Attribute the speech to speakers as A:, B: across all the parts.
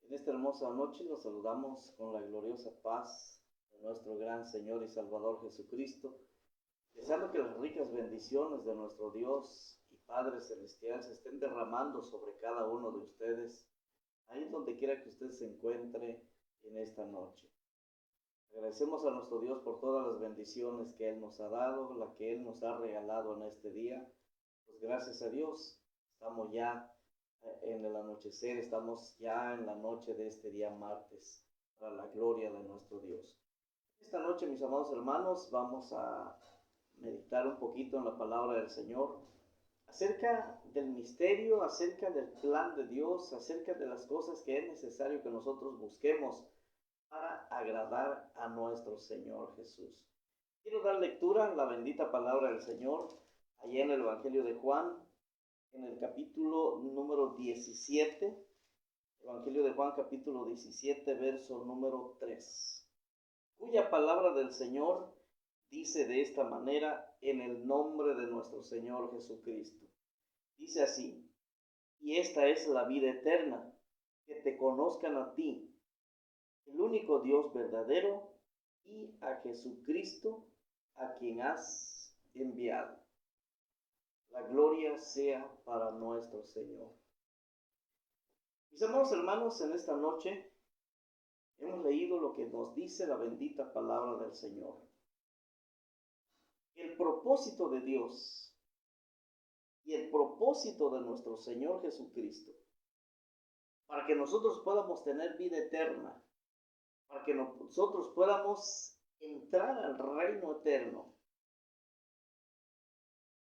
A: En esta hermosa noche los saludamos con la gloriosa paz de nuestro gran Señor y Salvador Jesucristo, deseando que las ricas bendiciones de nuestro Dios y Padre Celestial se estén derramando sobre cada uno de ustedes, ahí donde quiera que usted se encuentre en esta noche. Agradecemos a nuestro Dios por todas las bendiciones que Él nos ha dado, la que Él nos ha regalado en este día. Pues gracias a Dios, estamos ya en el anochecer, estamos ya en la noche de este día martes, para la gloria de nuestro Dios. Esta noche, mis amados hermanos, vamos a meditar un poquito en la palabra del Señor, acerca del misterio, acerca del plan de Dios, acerca de las cosas que es necesario que nosotros busquemos para agradar a nuestro Señor Jesús. Quiero dar lectura a la bendita palabra del Señor, allá en el Evangelio de Juan, en el capítulo número 17, Evangelio de Juan capítulo 17, verso número 3, cuya palabra del Señor dice de esta manera en el nombre de nuestro Señor Jesucristo. Dice así: y esta es la vida eterna, que te conozcan a ti, el único Dios verdadero, y a Jesucristo, a quien has enviado. La gloria sea para nuestro Señor. Mis amados hermanos, en esta noche hemos leído lo que nos dice la bendita palabra del Señor. El propósito de Dios y el propósito de nuestro Señor Jesucristo, para que nosotros podamos tener vida eterna, para que nosotros podamos entrar al reino eterno,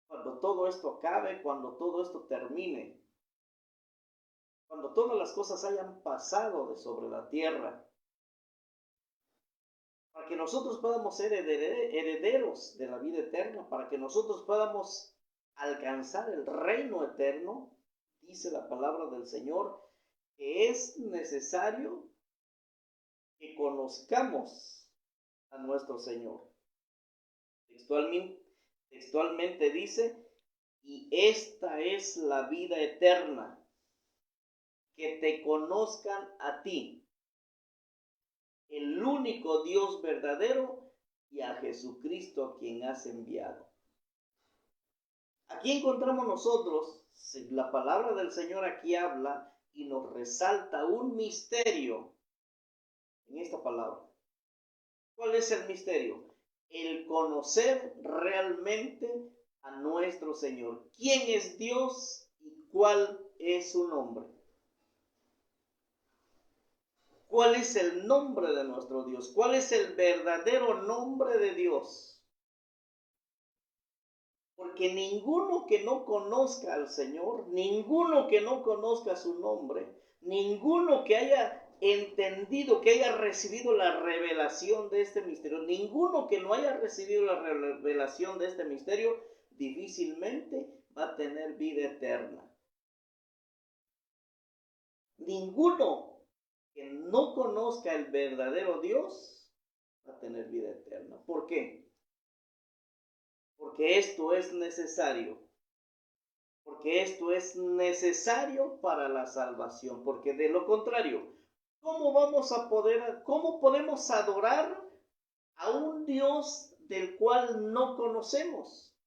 A: cuando todo esto acabe, cuando todo esto termine, cuando todas las cosas hayan pasado de sobre la tierra, para que nosotros podamos ser herederos de la vida eterna, para que nosotros podamos alcanzar el reino eterno, dice la palabra del Señor, que es necesario que conozcamos a nuestro Señor. Textualmente dice: y esta es la vida eterna, que te conozcan a ti, el único Dios verdadero, y a Jesucristo a quien has enviado. Aquí encontramos nosotros, la palabra del Señor aquí habla y nos resalta un misterio en esta palabra. ¿Cuál es el misterio? El conocer realmente a nuestro Señor. ¿Quién es Dios y cuál es su nombre? ¿Cuál es el nombre de nuestro Dios? ¿Cuál es el verdadero nombre de Dios? Porque ninguno que no conozca al Señor, ninguno que no conozca su nombre, ninguno que haya entendido, que haya recibido la revelación de este misterio, ninguno que no haya recibido la revelación de este misterio, difícilmente va a tener vida eterna. Ninguno que no conozca el verdadero Dios va a tener vida eterna. ¿Por qué? Porque esto es necesario. Porque esto es necesario para la salvación. Porque de lo contrario, ¿cómo podemos adorar a un Dios del cual no conocemos?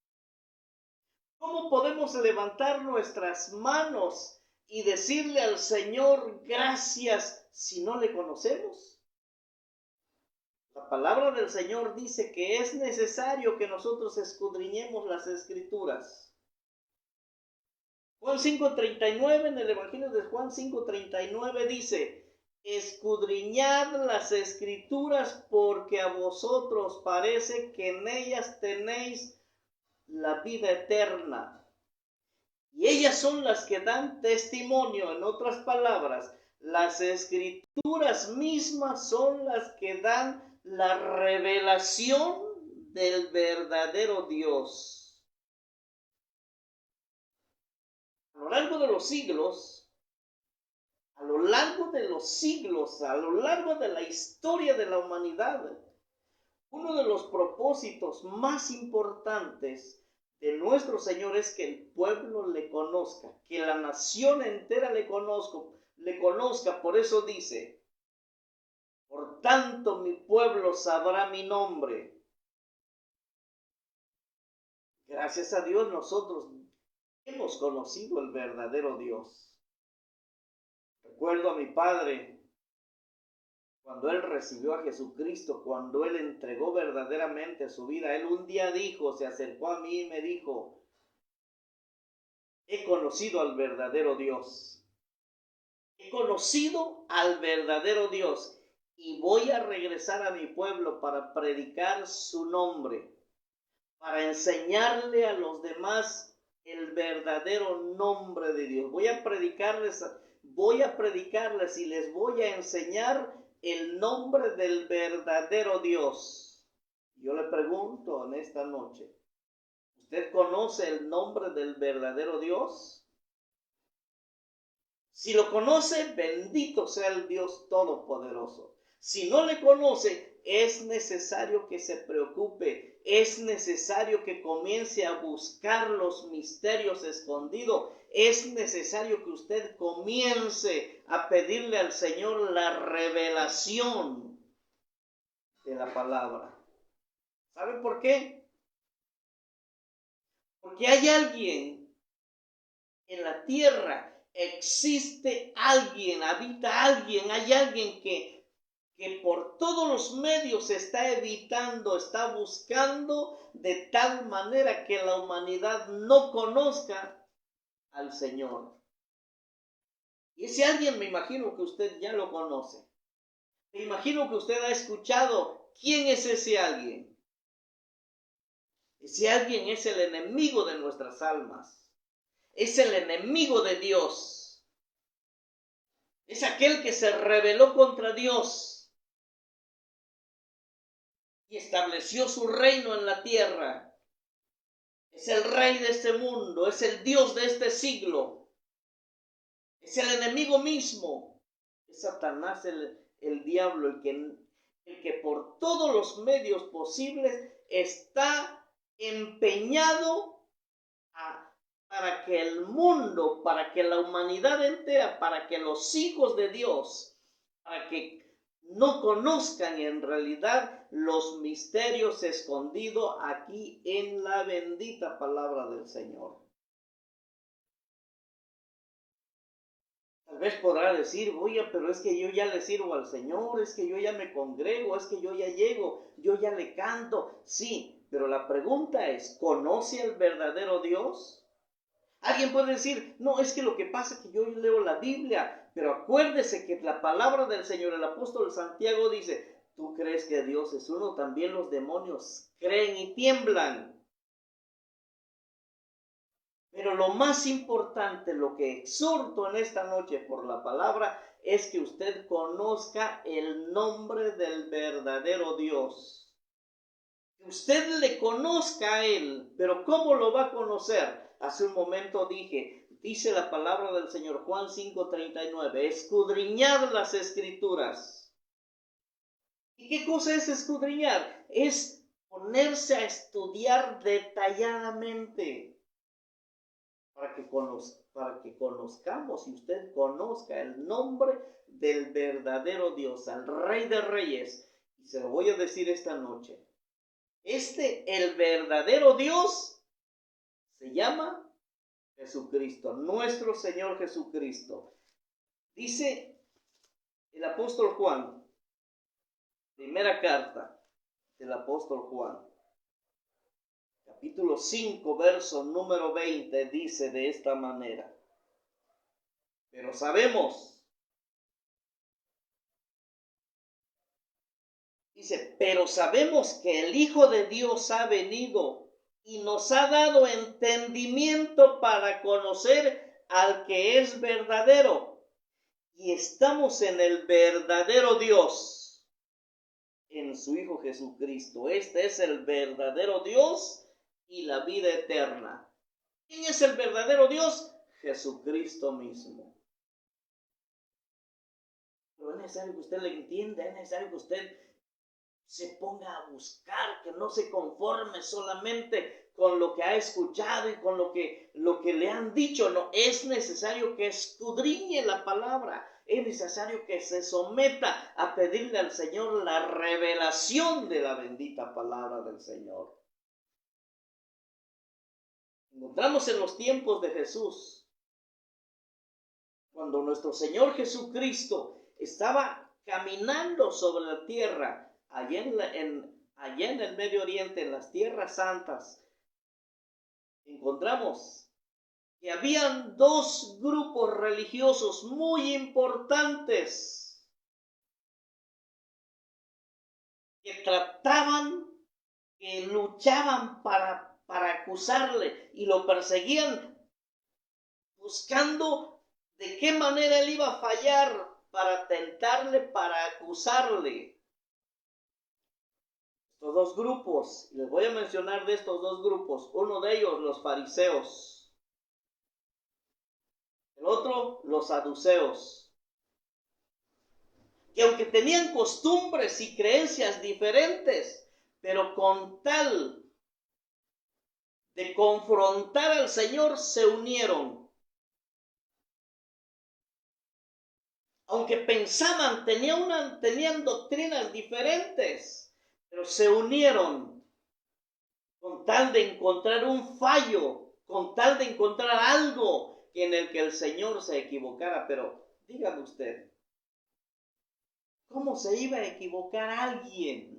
A: ¿Cómo podemos levantar nuestras manos y decirle al Señor gracias si no le conocemos? La palabra del Señor dice que es necesario que nosotros escudriñemos las Escrituras. Juan 5:39, en el Evangelio de Juan 5:39 dice: escudriñad las Escrituras, porque a vosotros parece que en ellas tenéis la vida eterna. Y ellas son las que dan testimonio. En otras palabras, las Escrituras mismas son las que dan la revelación del verdadero Dios. A lo largo de los siglos, a lo largo de la historia de la humanidad, uno de los propósitos más importantes de nuestro Señor es que el pueblo le conozca, que la nación entera le conozca. Por eso dice, por tanto mi pueblo sabrá mi nombre. Gracias a Dios nosotros hemos conocido el verdadero Dios. Recuerdo a mi padre, cuando él recibió a Jesucristo, cuando él entregó verdaderamente su vida, él un día dijo, se acercó a mí y me dijo, he conocido al verdadero Dios. He conocido al verdadero Dios y voy a regresar a mi pueblo para predicar su nombre, para enseñarle a los demás el verdadero nombre de Dios. Voy a predicarles y les voy a enseñar el nombre del verdadero Dios. Yo le pregunto en esta noche, ¿usted conoce el nombre del verdadero Dios? Si lo conoce, bendito sea el Dios Todopoderoso. Si no le conoce, es necesario que se preocupe, es necesario que comience a buscar los misterios escondidos, es necesario que usted comience a pedirle al Señor la revelación de la palabra. ¿Sabe por qué? Porque hay alguien en la tierra, existe alguien, habita alguien, hay alguien que por todos los medios está evitando, está buscando de tal manera que la humanidad no conozca al Señor. Y ese alguien me imagino que usted ya lo conoce. Me imagino que usted ha escuchado quién es ese alguien. Ese alguien es el enemigo de nuestras almas. Es el enemigo de Dios. Es aquel que se rebeló contra Dios y estableció su reino en la tierra. Es el rey de este mundo, es el Dios de este siglo. Es el enemigo mismo. Es Satanás, el diablo, el que por todos los medios posibles está empeñado para que el mundo, para que la humanidad entera, para que los hijos de Dios, para que no conozcan en realidad los misterios escondidos aquí en la bendita palabra del Señor. Tal vez podrá decir, oye, pero es que yo ya le sirvo al Señor, es que yo ya me congrego, es que yo ya llego, yo ya le canto. Sí, pero la pregunta es, ¿conoce al verdadero Dios? Alguien puede decir, no, es que lo que pasa es que yo leo la Biblia, pero acuérdese que la palabra del Señor, el apóstol Santiago dice, ¿tú crees que Dios es uno? También los demonios creen y tiemblan. Pero lo más importante, lo que exhorto en esta noche por la palabra, es que usted conozca el nombre del verdadero Dios. Que usted le conozca a Él, pero ¿cómo lo va a conocer? Hace un momento dice la palabra del Señor, Juan 5:39, escudriñad las Escrituras. ¿Y qué cosa es escudriñar? Es ponerse a estudiar detalladamente para que conozcamos y usted conozca el nombre del verdadero Dios, al Rey de Reyes. Y se lo voy a decir esta noche. El verdadero Dios se llama Jesucristo, nuestro Señor Jesucristo. Dice el apóstol Juan, primera carta del apóstol Juan, capítulo 5, verso número 20, dice de esta manera, pero sabemos que el Hijo de Dios ha venido y nos ha dado entendimiento para conocer al que es verdadero. Y estamos en el verdadero Dios, en su Hijo Jesucristo. Este es el verdadero Dios y la vida eterna. ¿Quién es el verdadero Dios? Jesucristo mismo. Pero es necesario que usted lo entienda, es necesario que usted se ponga a buscar, que no se conforme solamente con lo que ha escuchado y con lo que le han dicho. No, es necesario que escudriñe la palabra. Es necesario que se someta a pedirle al Señor la revelación de la bendita palabra del Señor. Encontramos en los tiempos de Jesús, cuando nuestro Señor Jesucristo estaba caminando sobre la tierra, allá en el Medio Oriente, en las tierras santas, encontramos que habían dos grupos religiosos muy importantes que que luchaban para acusarle y lo perseguían buscando de qué manera él iba a fallar para tentarle, para acusarle. Estos dos grupos, les voy a mencionar de estos dos grupos, uno de ellos los fariseos, el otro los saduceos, que aunque tenían costumbres y creencias diferentes, pero con tal de confrontar al Señor se unieron. Aunque pensaban, tenían doctrinas diferentes, pero se unieron con tal de encontrar un fallo, con tal de encontrar algo en el que el Señor se equivocara. Pero dígame usted, ¿cómo se iba a equivocar alguien?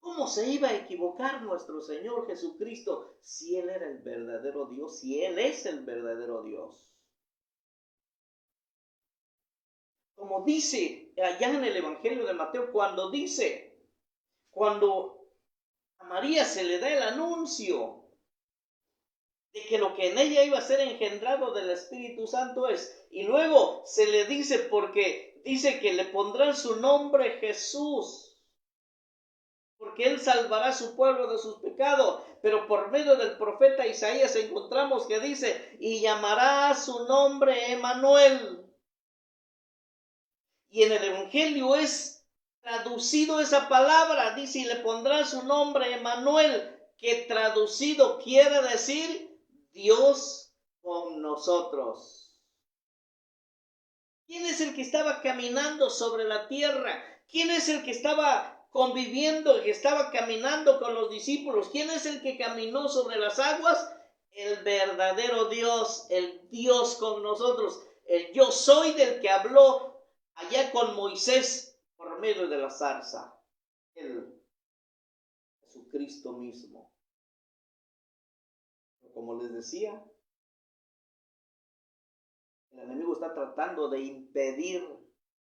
A: ¿Cómo se iba a equivocar nuestro Señor Jesucristo si Él era el verdadero Dios, si Él es el verdadero Dios? Como dice allá en el Evangelio de Mateo, cuando a María se le da el anuncio de que lo que en ella iba a ser engendrado del Espíritu Santo es, y luego se le dice, porque dice que le pondrán su nombre Jesús, porque Él salvará a su pueblo de sus pecados. Pero por medio del profeta Isaías encontramos que dice, y llamará su nombre Emmanuel. Y en el Evangelio es traducido esa palabra, dice, y le pondrá su nombre Emmanuel, que traducido quiere decir Dios con nosotros. ¿Quién es el que estaba caminando sobre la tierra? ¿Quién es el que estaba conviviendo, el que estaba caminando con los discípulos? ¿Quién es el que caminó sobre las aguas? El verdadero Dios, el Dios con nosotros, el yo soy del que habló allá con Moisés por medio de la zarza, el Jesucristo mismo. Como les decía, el enemigo está tratando de impedir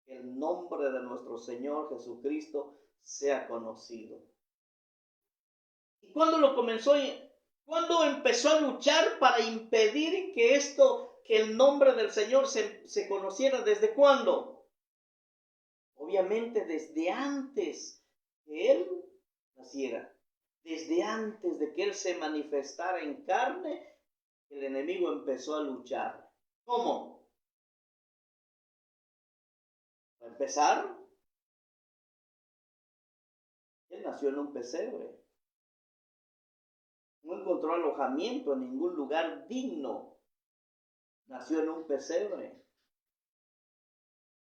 A: que el nombre de nuestro Señor Jesucristo sea conocido. ¿Y cuándo empezó a luchar para impedir que el nombre del Señor se conociera? ¿Desde cuándo? Obviamente desde antes que Él naciera, desde antes de que Él se manifestara en carne, el enemigo empezó a luchar. ¿Cómo? Para empezar, Él nació en un pesebre. No encontró alojamiento en ningún lugar digno. Nació en un pesebre.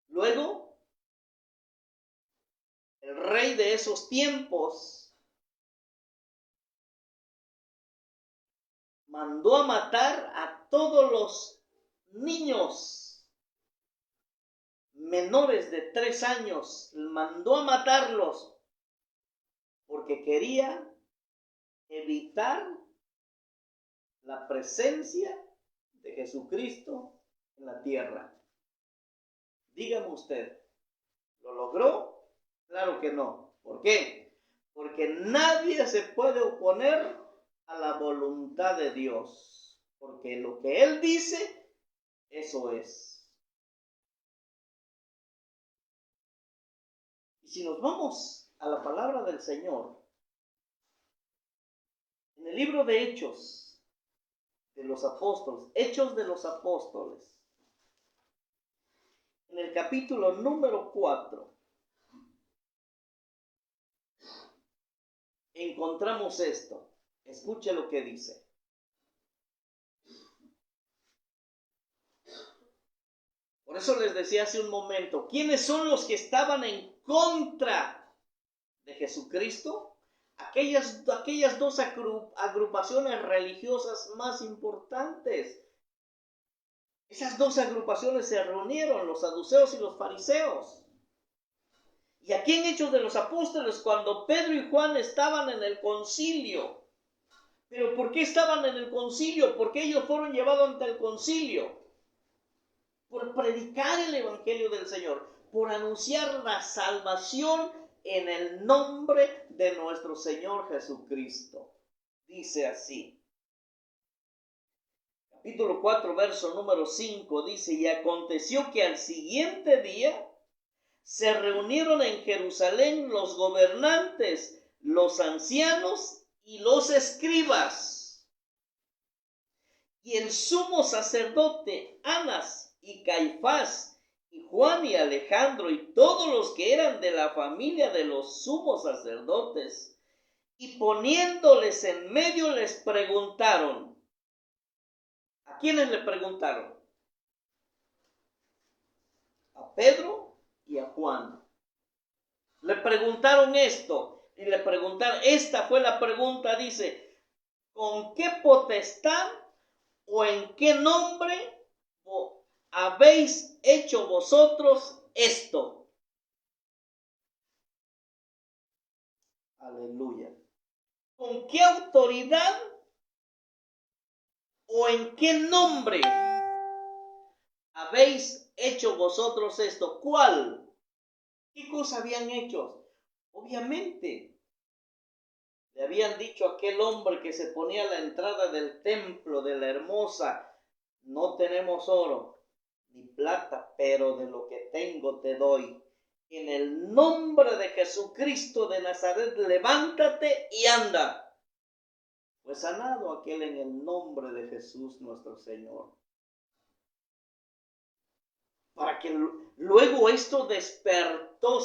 A: Luego, el rey de esos tiempos mandó a matar a todos los niños menores de 3 años. Mandó a matarlos porque quería evitar la presencia de Jesucristo en la tierra. Dígame usted, ¿lo logró? Claro que no. ¿Por qué? Porque nadie se puede oponer a la voluntad de Dios, porque lo que Él dice, eso es. Y si nos vamos a la palabra del Señor, en el libro de Hechos de los Apóstoles, Hechos de los Apóstoles, en el capítulo número 4, encontramos esto. Escuche lo que dice. Por eso les decía hace un momento, ¿quiénes son los que estaban en contra de Jesucristo? Aquellas dos agrupaciones religiosas más importantes. Esas dos agrupaciones se reunieron, los saduceos y los fariseos. Y aquí en Hechos de los Apóstoles, cuando Pedro y Juan estaban en el concilio. ¿Pero por qué estaban en el concilio? Porque ellos fueron llevados ante el concilio. Por predicar el evangelio del Señor, por anunciar la salvación en el nombre de nuestro Señor Jesucristo. Dice así. Capítulo 4, verso número 5, dice, y aconteció que al siguiente día se reunieron en Jerusalén los gobernantes, los ancianos y los escribas. Y el sumo sacerdote Anás y Caifás, y Juan y Alejandro, y todos los que eran de la familia de los sumos sacerdotes, y poniéndoles en medio les preguntaron. ¿A quiénes le preguntaron? A Pedro y a Juan. Le preguntaron esto, y le preguntaron, esta fue la pregunta, dice, ¿con qué potestad o en qué nombre habéis hecho vosotros esto? Aleluya. ¿Con qué autoridad o en qué nombre habéis hecho vosotros esto? ¿Cuál? ¿Qué cosa habían hecho? Obviamente, le habían dicho a aquel hombre que se ponía a la entrada del templo de la hermosa, no tenemos oro ni plata, pero de lo que tengo te doy. En el nombre de Jesucristo de Nazaret, levántate y anda. Fue sanado aquel en el nombre de Jesús nuestro Señor. Para que luego esto despertó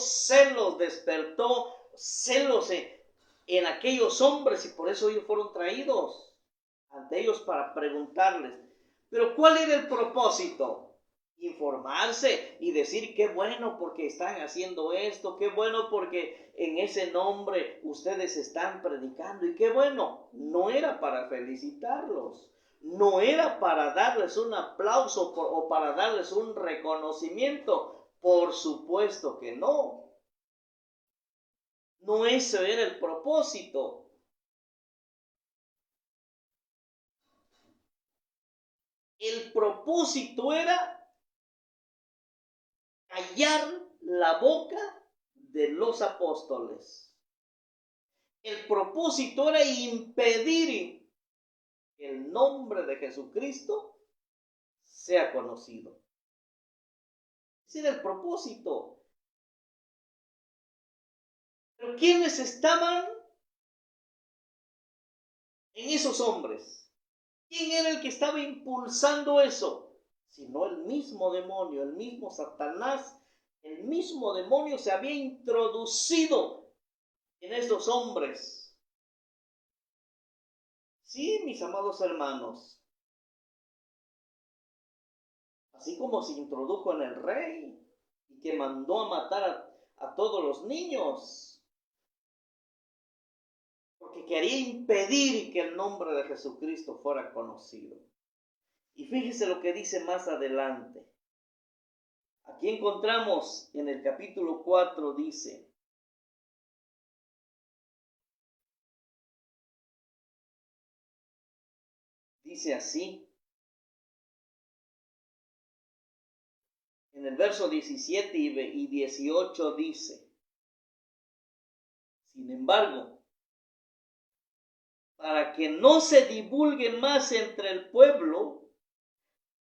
A: celos en aquellos hombres, y por eso ellos fueron traídos ante ellos para preguntarles. Pero ¿cuál era el propósito? Informarse y decir qué bueno porque están haciendo esto, qué bueno porque en ese nombre ustedes están predicando, y qué bueno. No era para felicitarlos, no era para darles un aplauso o para darles un reconocimiento, por supuesto que no. No ese era el propósito. El propósito era callar la boca de los apóstoles. El propósito era impedir que el nombre de Jesucristo sea conocido. Ese era el propósito. Pero ¿quiénes estaban en esos hombres? ¿Quién era el que estaba impulsando eso? Sino el mismo demonio, el mismo Satanás. El mismo demonio se había introducido en estos hombres. Sí, mis amados hermanos. Así como se introdujo en el rey y que mandó a matar a todos los niños, porque quería impedir que el nombre de Jesucristo fuera conocido. Y fíjese lo que dice más adelante. Aquí encontramos en el capítulo 4, dice así, en el verso 17 y 18 dice, sin embargo, para que no se divulgue más entre el pueblo,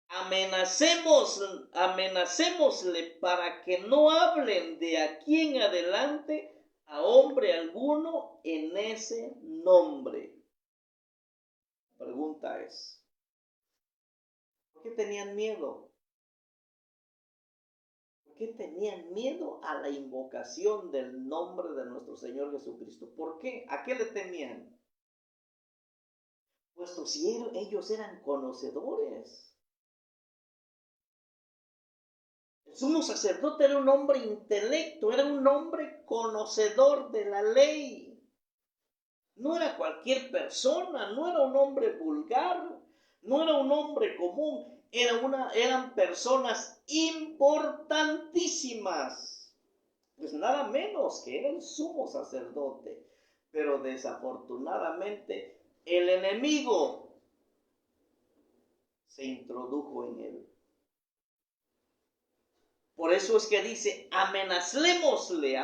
A: amenacémosle para que no hablen de aquí en adelante a hombre alguno en ese nombre. La pregunta es, ¿por qué tenían miedo? ¿Por qué tenían miedo a la invocación del nombre de nuestro Señor Jesucristo? ¿Por qué? ¿A qué le temían? puesto si ellos eran conocedores. El sumo sacerdote era un hombre intelecto, era un hombre conocedor de la ley. No era cualquier persona, no era un hombre vulgar, no era un hombre común, eran personas importantísimas. Pues nada menos que era el sumo sacerdote. Pero desafortunadamente el enemigo se introdujo en él. Por eso es que dice, amenacémosle,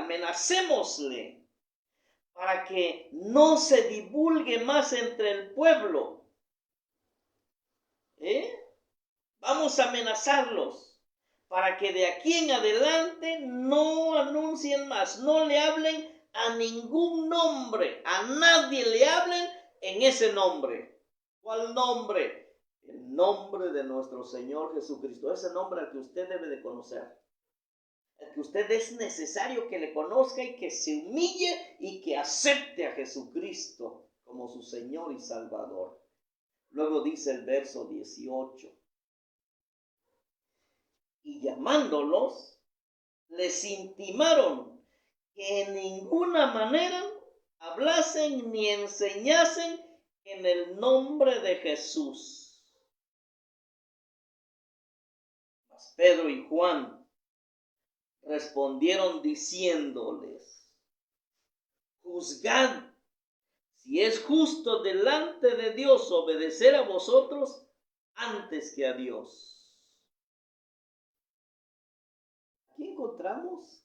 A: para que no se divulgue más entre el pueblo. Vamos a amenazarlos, para que de aquí en adelante no anuncien más, no le hablen a ningún nombre, a nadie le hablen en ese nombre. ¿Cuál nombre? El nombre de nuestro Señor Jesucristo, ese nombre al que usted debe de conocer. Que usted es necesario que le conozca y que se humille y que acepte a Jesucristo como su Señor y Salvador. Luego dice el verso 18. Y llamándolos, les intimaron que en ninguna manera hablasen ni enseñasen en el nombre de Jesús. Mas Pedro y Juan respondieron diciéndoles, juzgad si es justo delante de Dios obedecer a vosotros antes que a Dios. Aquí encontramos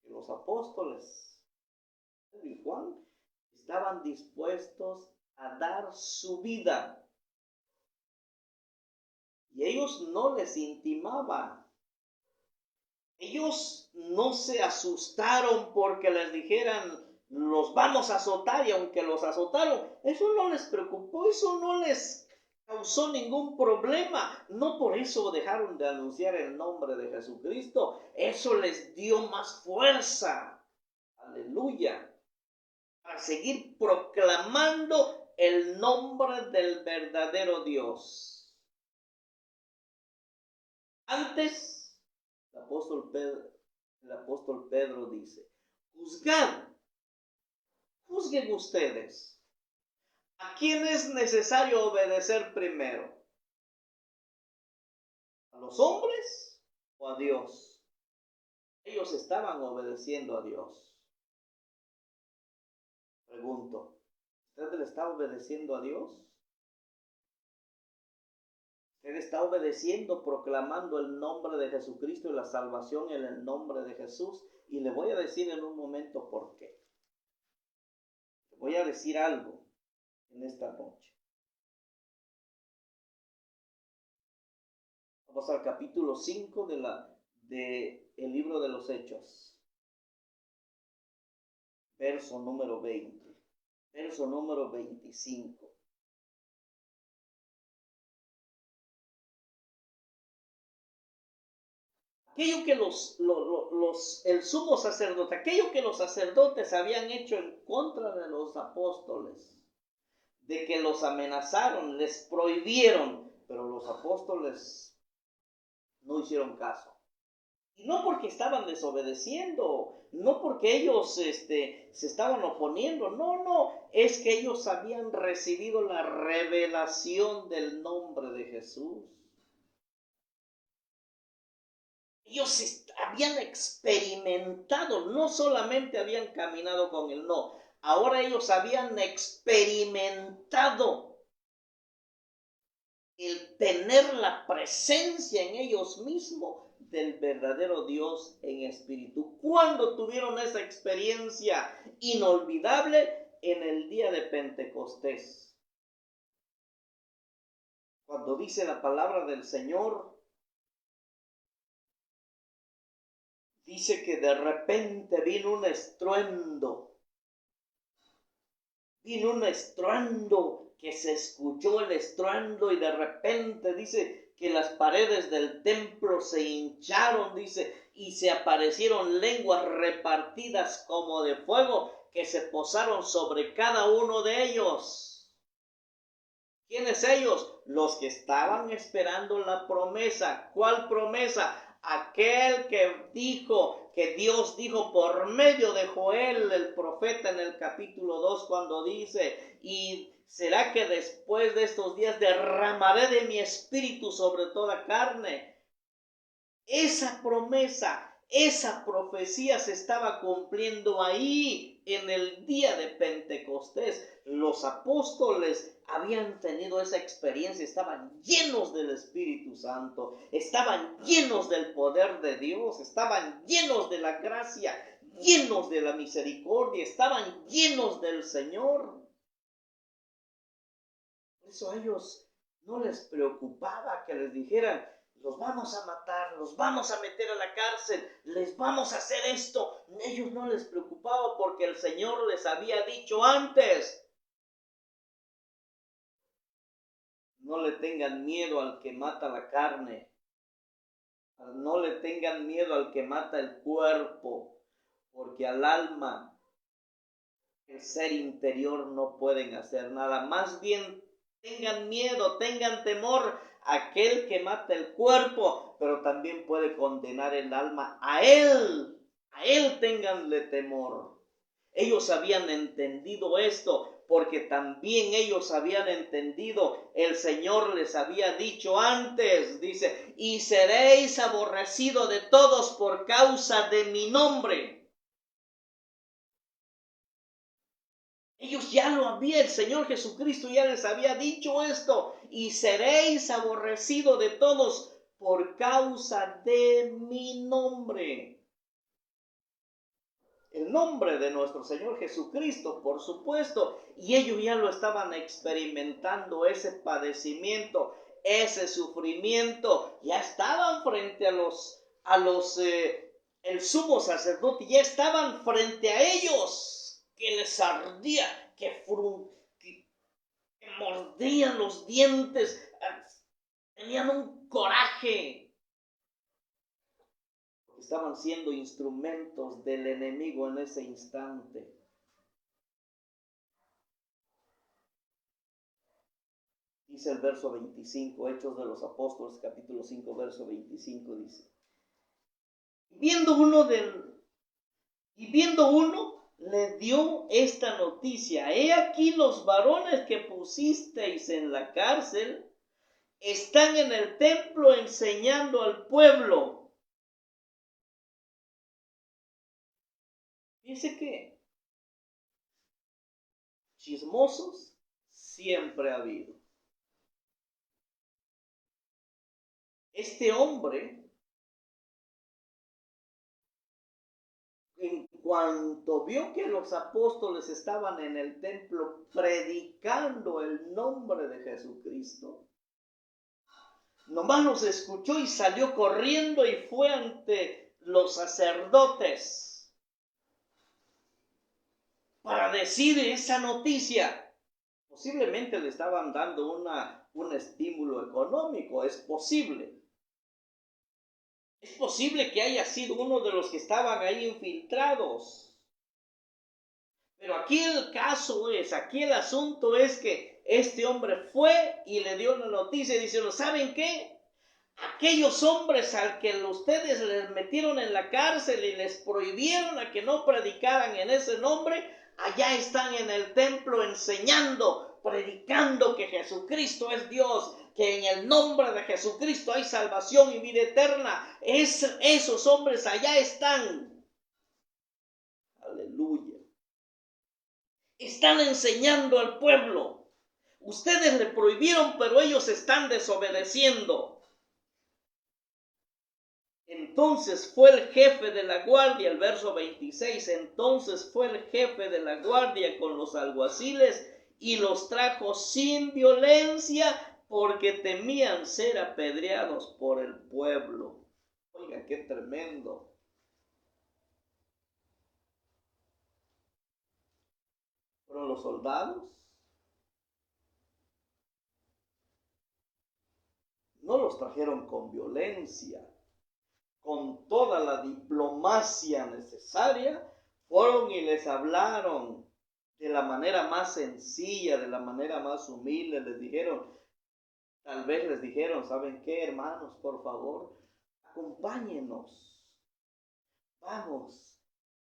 A: que los apóstoles Pedro y Juan estaban dispuestos a dar su vida. Y ellos no les intimaban. Ellos no se asustaron porque les dijeran, los vamos a azotar, y aunque los azotaron, eso no les preocupó, eso no les causó ningún problema. No por eso dejaron de anunciar el nombre de Jesucristo. Eso les dio más fuerza. Aleluya. Para seguir proclamando el nombre del verdadero Dios. Antes, el apóstol Pedro dice, juzguen ustedes. ¿A quién es necesario obedecer primero? ¿A los hombres o a Dios? Ellos estaban obedeciendo a Dios. Pregunto, ¿usted le está obedeciendo a Dios? Él está obedeciendo, proclamando el nombre de Jesucristo y la salvación en el nombre de Jesús. Y le voy a decir en un momento por qué. Le voy a decir algo en esta noche. Vamos al capítulo 5 del libro de los Hechos. Verso número 20. Verso número 25. Aquello que el sumo sacerdote, aquello que los sacerdotes habían hecho en contra de los apóstoles, de que los amenazaron, les prohibieron, pero los apóstoles no hicieron caso. Y no porque estaban desobedeciendo, no porque ellos se estaban oponiendo, no, es que ellos habían recibido la revelación del nombre de Jesús. Ellos habían experimentado, no solamente habían caminado con él, no, ahora ellos habían experimentado el tener la presencia en ellos mismos del verdadero Dios en espíritu. ¿Cuándo tuvieron esa experiencia inolvidable? En el día de Pentecostés. Cuando dice la palabra del Señor, dice que de repente vino un estruendo. Vino un estruendo, que se escuchó el estruendo y de repente dice que las paredes del templo se hincharon, dice, y se aparecieron lenguas repartidas como de fuego que se posaron sobre cada uno de ellos. ¿Quiénes ellos? Los que estaban esperando la promesa. ¿Cuál promesa? Aquel que Dios dijo por medio de Joel, el profeta, en el capítulo 2, cuando dice: y será que después de estos días derramaré de mi espíritu sobre toda carne. Esa promesa, esa profecía se estaba cumpliendo ahí en el día de Pentecostés. Los apóstoles habían tenido esa experiencia, estaban llenos del Espíritu Santo, estaban llenos del poder de Dios, estaban llenos de la gracia, llenos de la misericordia, estaban llenos del Señor. Por eso a ellos no les preocupaba que les dijeran: los vamos a matar, los vamos a meter a la cárcel, les vamos a hacer esto. A ellos no les preocupaba, porque el Señor les había dicho antes: no le tengan miedo al que mata la carne, no le tengan miedo al que mata el cuerpo, porque al alma, el ser interior, no pueden hacer nada. Más bien tengan miedo, tengan temor a aquel que mata el cuerpo, pero también puede condenar el alma. A él ténganle temor. Ellos habían entendido esto, porque también ellos habían entendido, el Señor les había dicho antes, dice: y seréis aborrecidos de todos por causa de mi nombre. Ellos ya lo habían, el Señor Jesucristo ya les había dicho esto: y seréis aborrecidos de todos por causa de mi nombre. El nombre de nuestro Señor Jesucristo, por supuesto, y ellos ya lo estaban experimentando, ese padecimiento, ese sufrimiento. Ya estaban frente el sumo sacerdote, ya estaban frente a ellos, que les ardía, que mordían los dientes, tenían un coraje. Estaban siendo instrumentos del enemigo en ese instante. Dice el verso 25, Hechos de los Apóstoles, capítulo 5, verso 25, dice: Viendo uno, le dio esta noticia: he aquí, los varones que pusisteis en la cárcel están en el templo enseñando al pueblo. Dice que chismosos siempre ha habido. Este hombre, en cuanto vio que los apóstoles estaban en el templo predicando el nombre de Jesucristo, nomás los escuchó y salió corriendo y fue ante los sacerdotes para decir esa noticia. Posiblemente le estaban dando un estímulo económico, es posible. Es posible que haya sido uno de los que estaban ahí infiltrados. Pero aquí aquí el asunto es que este hombre fue y le dio la noticia diciendo: ¿saben qué? Aquellos hombres al que ustedes les metieron en la cárcel y les prohibieron a que no predicaran en ese nombre, allá están en el templo enseñando, predicando que Jesucristo es Dios, que en el nombre de Jesucristo hay salvación y vida eterna. Esos hombres allá están. Aleluya. Están enseñando al pueblo. Ustedes le prohibieron, pero ellos están desobedeciendo. Entonces fue el jefe de la guardia, el verso 26, entonces fue el jefe de la guardia con los alguaciles y los trajo sin violencia, porque temían ser apedreados por el pueblo. Oiga, qué tremendo. Fueron los soldados. No los trajeron con violencia. Con toda la diplomacia necesaria, fueron y les hablaron de la manera más sencilla, de la manera más humilde, tal vez les dijeron, ¿saben qué, hermanos? Por favor, acompáñenos. Vamos,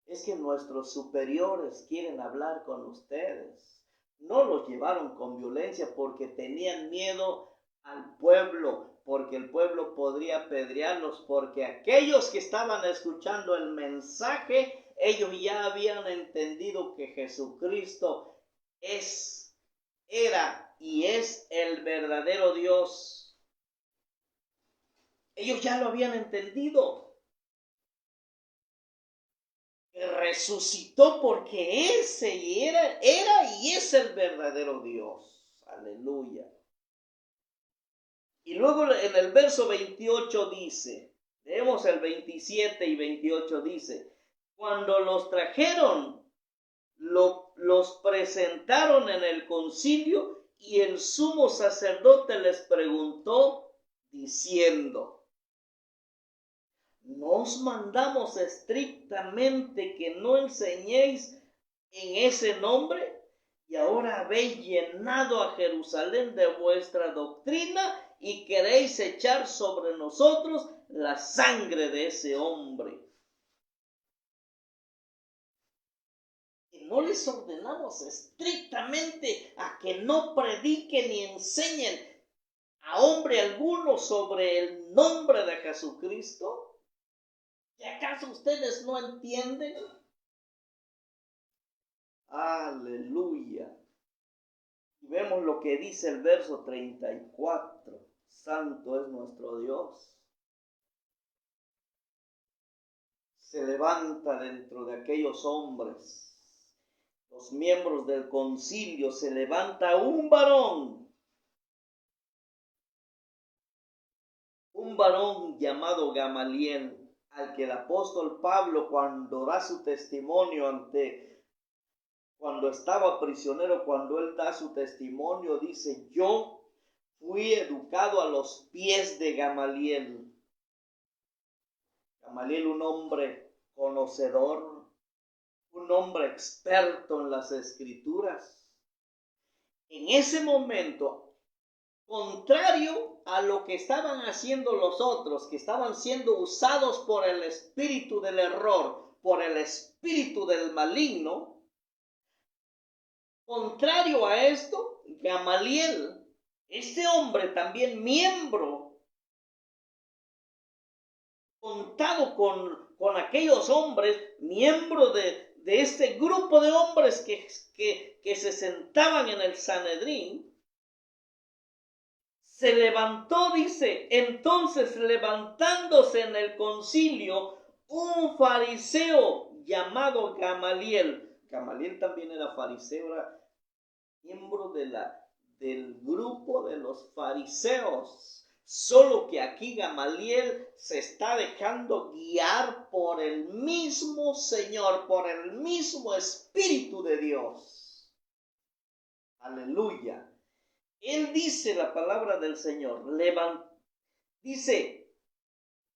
A: es que nuestros superiores quieren hablar con ustedes. No los llevaron con violencia porque tenían miedo al pueblo, porque el pueblo podría apedrearlos, porque aquellos que estaban escuchando el mensaje, ellos ya habían entendido que Jesucristo era y es el verdadero Dios. Ellos ya lo habían entendido. Resucitó porque ese era y es el verdadero Dios. Aleluya. Y luego en el verso 28 dice, leemos el 27 y 28 dice, cuando los trajeron, los presentaron en el concilio y el sumo sacerdote les preguntó diciendo, ¿nos mandamos estrictamente que no enseñéis en ese nombre? Y ahora habéis llenado a Jerusalén de vuestra doctrina y queréis echar sobre nosotros la sangre de ese hombre. Y no les ordenamos estrictamente a que no prediquen ni enseñen a hombre alguno sobre el nombre de Jesucristo. ¿Y acaso ustedes no entienden? Aleluya. Y vemos lo que dice el verso 34. Santo es nuestro Dios. Se levanta dentro de aquellos hombres, los miembros del concilio, se levanta un varón llamado Gamaliel, al que el apóstol Pablo, cuando da su testimonio cuando estaba prisionero, cuando él da su testimonio, dice, yo fui educado a los pies de Gamaliel. Gamaliel, un hombre conocedor, un hombre experto en las escrituras. En ese momento, contrario a lo que estaban haciendo los otros, que estaban siendo usados por el espíritu del error, por el espíritu del maligno, contrario a esto, Gamaliel, este hombre también miembro, contado con aquellos hombres, miembro de este grupo de hombres que se sentaban en el Sanedrín, se levantó, dice, entonces levantándose en el concilio un fariseo llamado Gamaliel. Gamaliel también era fariseo, era miembro del grupo de los fariseos. Solo que aquí Gamaliel se está dejando guiar por el mismo Señor, por el mismo Espíritu de Dios. Aleluya. Él dice la palabra del Señor,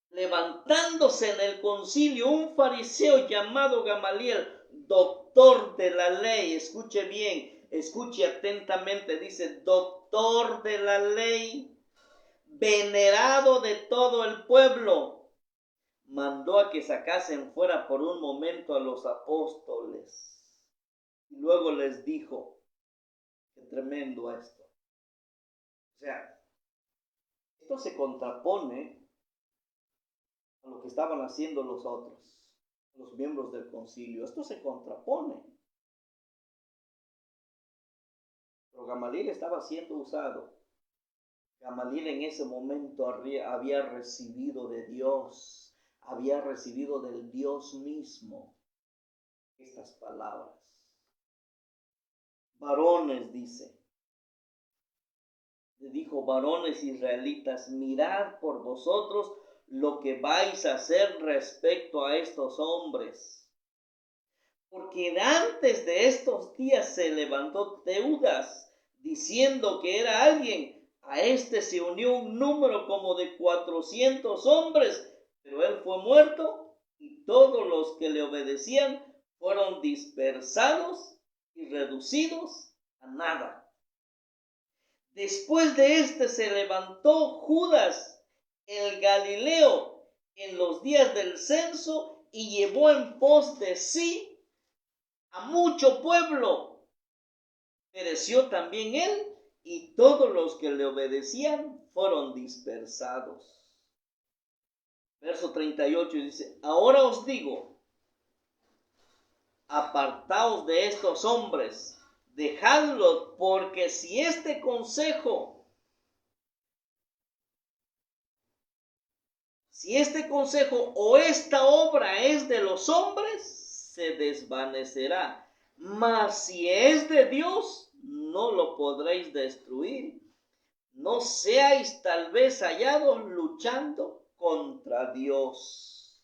A: levantándose en el concilio un fariseo llamado Gamaliel, doctor de la ley, escuche bien, escuche atentamente, dice, doctor de la ley, venerado de todo el pueblo, mandó a que sacasen fuera por un momento a los apóstoles. Y luego les dijo, qué tremendo esto. O sea, esto se contrapone a lo que estaban haciendo los otros, los miembros del concilio. Esto se contrapone. Pero Gamaliel estaba siendo usado. Gamaliel en ese momento había recibido de Dios, había recibido del Dios mismo estas palabras. Varones, dice. Le dijo, varones israelitas, mirad por vosotros lo que vais a hacer respecto a estos hombres. Porque antes de estos días se levantó Teudas, diciendo que era alguien. A este se unió un número como de 400 hombres, pero él fue muerto y todos los que le obedecían fueron dispersados y reducidos a nada. Después de se levantó Judas el Galileo en los días del censo y llevó en pos de sí a mucho pueblo. Pereció también él y todos los que le obedecían fueron dispersados. Verso 38 dice: ahora os digo, apartaos de estos hombres, dejadlos, porque si este consejo o esta obra es de los hombres, se desvanecerá. Mas si es de Dios, no lo podréis destruir. No seáis tal vez hallados luchando contra Dios.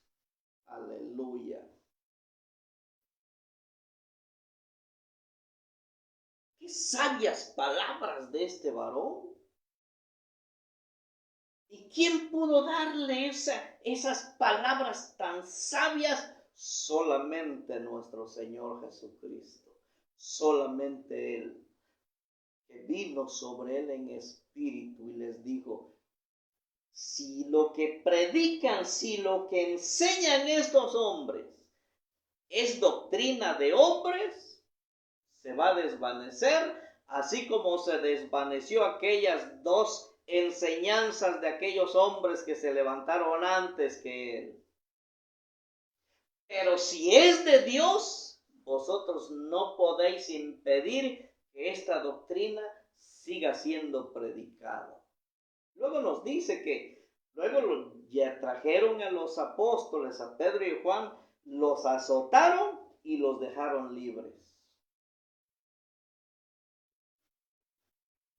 A: Aleluya. Qué sabias palabras de este varón. ¿Y quién pudo darle esas palabras tan sabias? Solamente nuestro Señor Jesucristo. Solamente Él, que vino sobre él en espíritu y les dijo: si lo que predican, si lo que enseñan estos hombres es doctrina de hombres, se va a desvanecer, así como se desvaneció aquellas dos enseñanzas de aquellos hombres que se levantaron antes que él. Pero si es de Dios, vosotros no podéis impedir que esta doctrina siga siendo predicada. Luego nos dice que luego ya trajeron a los apóstoles, a Pedro y Juan, los azotaron y los dejaron libres.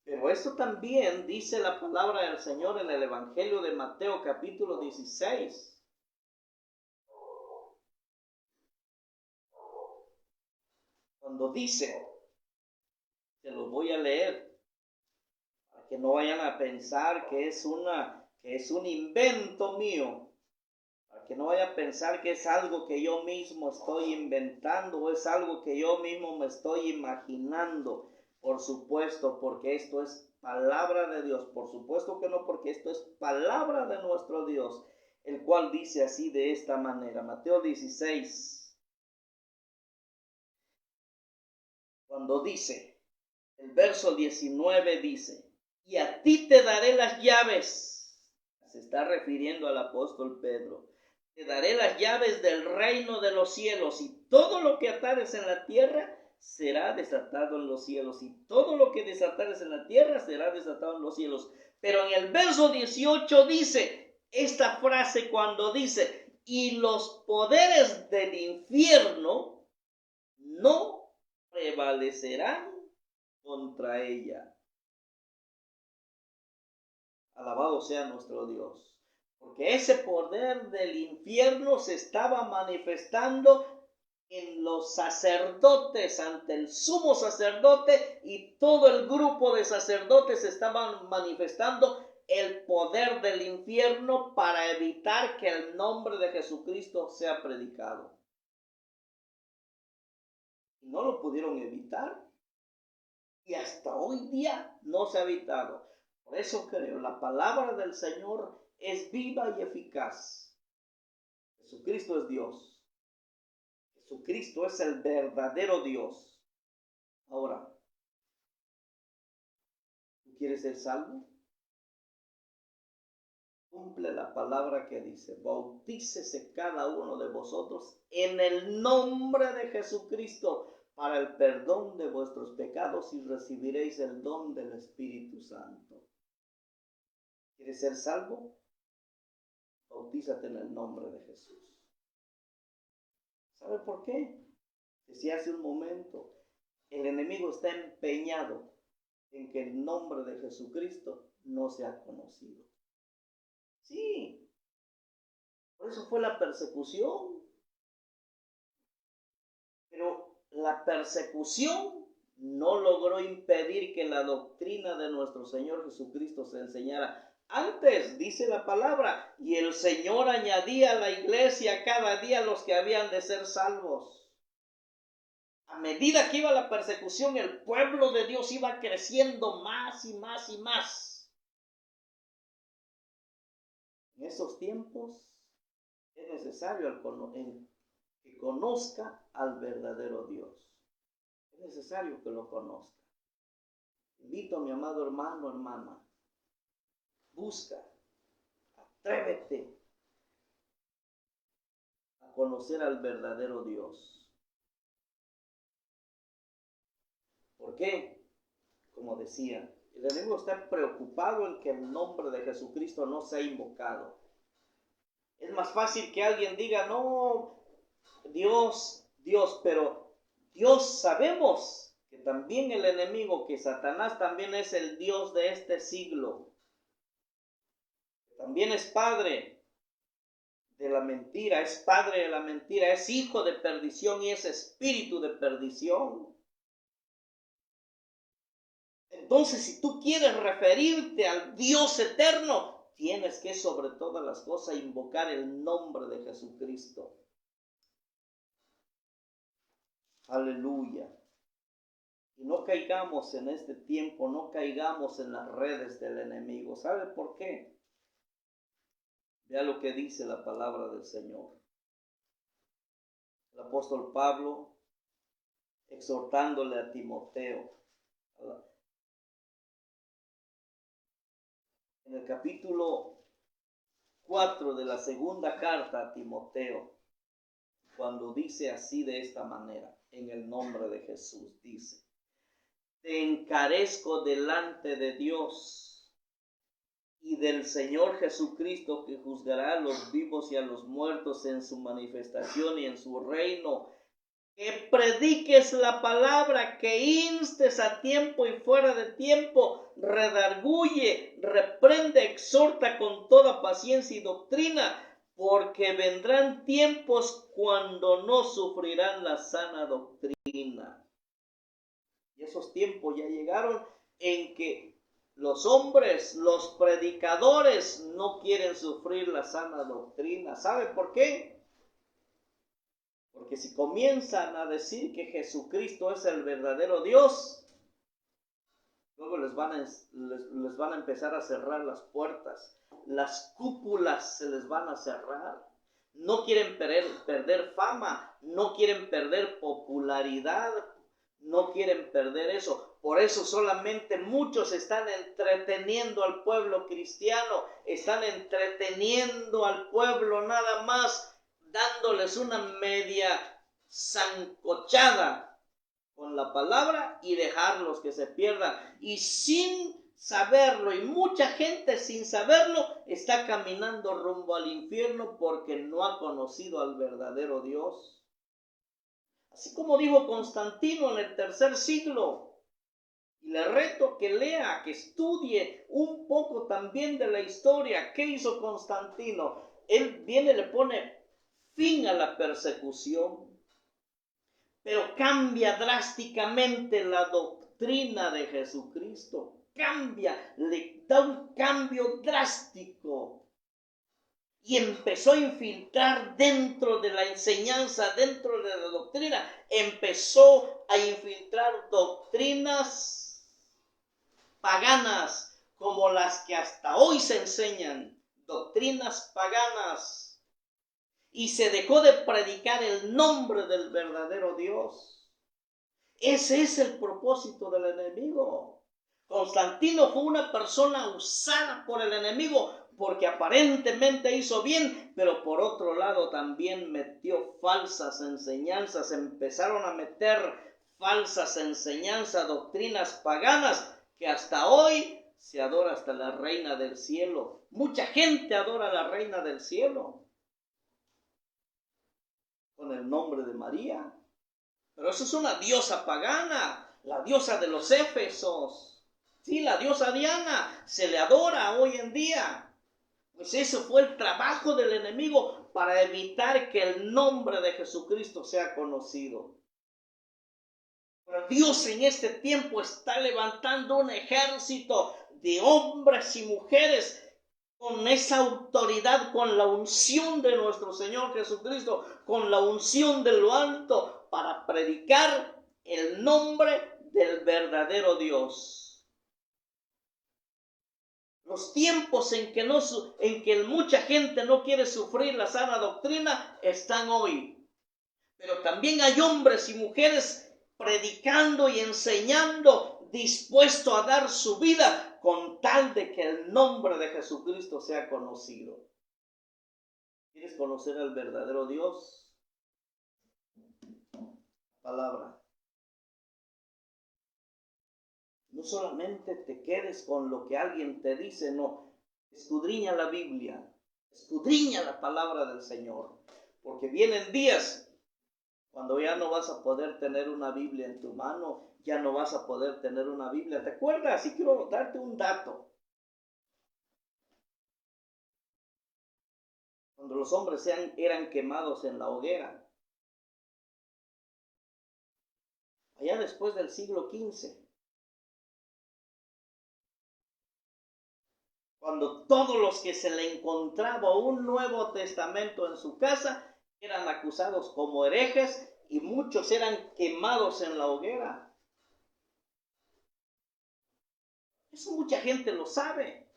A: Pero esto también dice la palabra del Señor en el Evangelio de Mateo capítulo 16. Cuando dice, se los voy a leer, para que no vayan a pensar que es un invento mío, para que no vayan a pensar que es algo que yo mismo estoy inventando o es algo que yo mismo me estoy imaginando. Por supuesto, porque esto es palabra de Dios. Por supuesto que no, porque esto es palabra de nuestro Dios, el cual dice así de esta manera. Mateo 16. Cuando dice, el verso 19 dice: y a ti te daré las llaves. Se está refiriendo al apóstol Pedro. Te daré las llaves del reino de los cielos, y todo lo que atares en la tierra será desatado en los cielos, y todo lo que desatares en la tierra será desatado en los cielos. Pero en el verso 18 dice esta frase, cuando dice: y los poderes del infierno no prevalecerán contra ella. Alabado sea nuestro Dios, porque ese poder del infierno se estaba manifestando en los sacerdotes, ante el sumo sacerdote y todo el grupo de sacerdotes estaban manifestando el poder del infierno para evitar que el nombre de Jesucristo sea predicado. No lo pudieron evitar y hasta hoy día no se ha evitado. Por eso creo, la palabra del Señor es viva y eficaz. Jesucristo es Dios. Jesucristo es el verdadero Dios. Ahora, ¿tú quieres ser salvo? Cumple la palabra que dice: bautícese cada uno de vosotros en el nombre de Jesucristo para el perdón de vuestros pecados y recibiréis el don del Espíritu Santo. ¿Quieres ser salvo? Bautízate en el nombre de Jesús. ¿Sabe por qué? Decía hace un momento, el enemigo está empeñado en que el nombre de Jesucristo no sea conocido. Sí, por eso fue la persecución. Pero la persecución no logró impedir que la doctrina de nuestro Señor Jesucristo se enseñara. Antes, dice la palabra, y el Señor añadía a la iglesia cada día los que habían de ser salvos. a medida que iba la persecución, el pueblo de Dios iba creciendo más y más y más. En esos tiempos es necesario que conozca al verdadero Dios. Es necesario que lo conozca. Invito a mi amado hermano, hermana, busca, atrévete a conocer al verdadero Dios. ¿Por qué? Como decía, el enemigo está preocupado en que el nombre de Jesucristo no sea invocado. Es más fácil que alguien diga, no, Dios, pero Dios sabemos que también el enemigo, que Satanás también es el Dios de este siglo. También es padre de la mentira, es hijo de perdición y es espíritu de perdición. Entonces, si tú quieres referirte al Dios eterno, tienes que sobre todas las cosas invocar el nombre de Jesucristo. Aleluya. Y no caigamos en este tiempo, no caigamos en las redes del enemigo. ¿Sabe por qué? Vea lo que dice la palabra del Señor. El apóstol Pablo, exhortándole a Timoteo, en el capítulo 4 de la segunda carta a Timoteo, cuando dice así de esta manera, en el nombre de Jesús, dice: te encarezco delante de Dios y del Señor Jesucristo, que juzgará a los vivos y a los muertos en su manifestación y en su reino, que prediques la palabra, que instes a tiempo y fuera de tiempo, redarguye, reprende, exhorta con toda paciencia y doctrina, porque vendrán tiempos cuando no sufrirán la sana doctrina. Y esos tiempos ya llegaron en que los hombres, los predicadores, no quieren sufrir la sana doctrina. ¿Sabe por qué? Porque si comienzan a decir que Jesucristo es el verdadero Dios, luego les van a empezar a cerrar las puertas. Las cúpulas se les van a cerrar. No quieren perder fama, no quieren perder popularidad, no quieren perder eso. Por eso solamente muchos están entreteniendo al pueblo cristiano, están entreteniendo al pueblo nada más, dándoles una media zancochada con la palabra y dejarlos que se pierdan. Y sin saberlo, y mucha gente sin saberlo, está caminando rumbo al infierno porque no ha conocido al verdadero Dios. Así como dijo Constantino en el tercer siglo. Y le reto que lea, que estudie un poco también de la historia. ¿Qué hizo Constantino? Él viene y le pone fin a la persecución, pero cambia drásticamente la doctrina de Jesucristo. Le da un cambio drástico. Y empezó a infiltrar dentro de la enseñanza, dentro de la doctrina, empezó a infiltrar doctrinas paganas, como las que hasta hoy se enseñan, doctrinas paganas. Y se dejó de predicar el nombre del verdadero Dios. Ese es el propósito del enemigo. Constantino fue una persona usada por el enemigo porque aparentemente hizo bien, pero por otro lado también metió falsas enseñanzas. Empezaron a meter falsas enseñanzas, doctrinas paganas, que hasta hoy se adora hasta la reina del cielo. Mucha gente adora a la reina del cielo con el nombre de María. Pero eso es una diosa pagana, la diosa de los Éfesos. Sí, la diosa Diana se le adora hoy en día. Pues eso fue el trabajo del enemigo para evitar que el nombre de Jesucristo sea conocido. Pero Dios en este tiempo está levantando un ejército de hombres y mujeres con esa autoridad, con la unción de nuestro Señor Jesucristo, con la unción de lo alto, para predicar el nombre del verdadero Dios. Los tiempos en que mucha gente no quiere sufrir la sana doctrina están hoy. Pero también hay hombres y mujeres predicando y enseñando, dispuestos a dar su vida con tal de que el nombre de Jesucristo sea conocido. ¿Quieres conocer al verdadero Dios? Palabra. No solamente te quedes con lo que alguien te dice, no. Escudriña la Biblia, escudriña la palabra del Señor, porque vienen días cuando ya no vas a poder tener una Biblia en tu mano, ya no vas a poder tener una Biblia. ¿Te acuerdas? Y quiero darte un dato. Cuando los hombres eran quemados en la hoguera, allá después del siglo XV, cuando todos los que se le encontraba un Nuevo Testamento en su casa eran acusados como herejes y muchos eran quemados en la hoguera. Eso mucha gente lo sabe.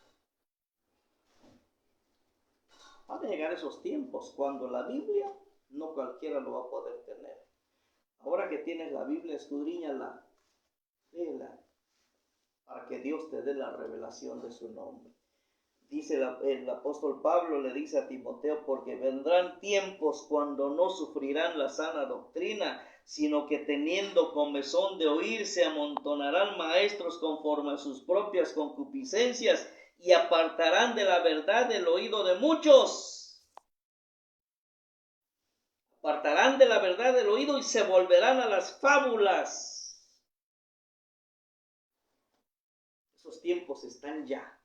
A: Van a llegar esos tiempos cuando la Biblia no cualquiera lo va a poder tener. Ahora que tienes la Biblia, escudriñala, léela, para que Dios te dé la revelación de su nombre. Dice el apóstol Pablo, le dice a Timoteo, porque vendrán tiempos cuando no sufrirán la sana doctrina, sino que teniendo comezón de oír, se amontonarán maestros conforme a sus propias concupiscencias y apartarán de la verdad el oído de muchos. Apartarán de la verdad el oído y se volverán a las fábulas. Esos tiempos están ya.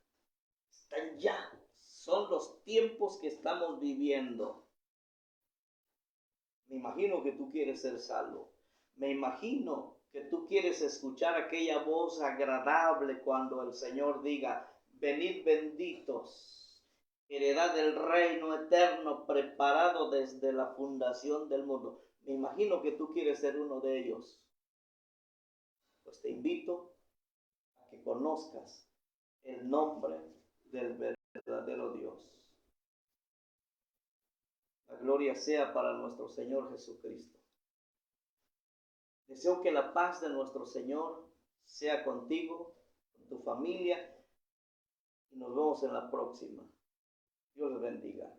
A: Son los tiempos que estamos viviendo. Me imagino que tú quieres ser salvo. Me imagino que tú quieres escuchar aquella voz agradable cuando el Señor diga, venid benditos, heredad del reino eterno preparado desde la fundación del mundo. Me imagino que tú quieres ser uno de ellos. Pues te invito a que conozcas el nombre del verdadero Dios. La gloria sea para nuestro Señor Jesucristo. Deseo que la paz de nuestro Señor sea contigo, con tu familia, y nos vemos en la próxima. Dios les bendiga.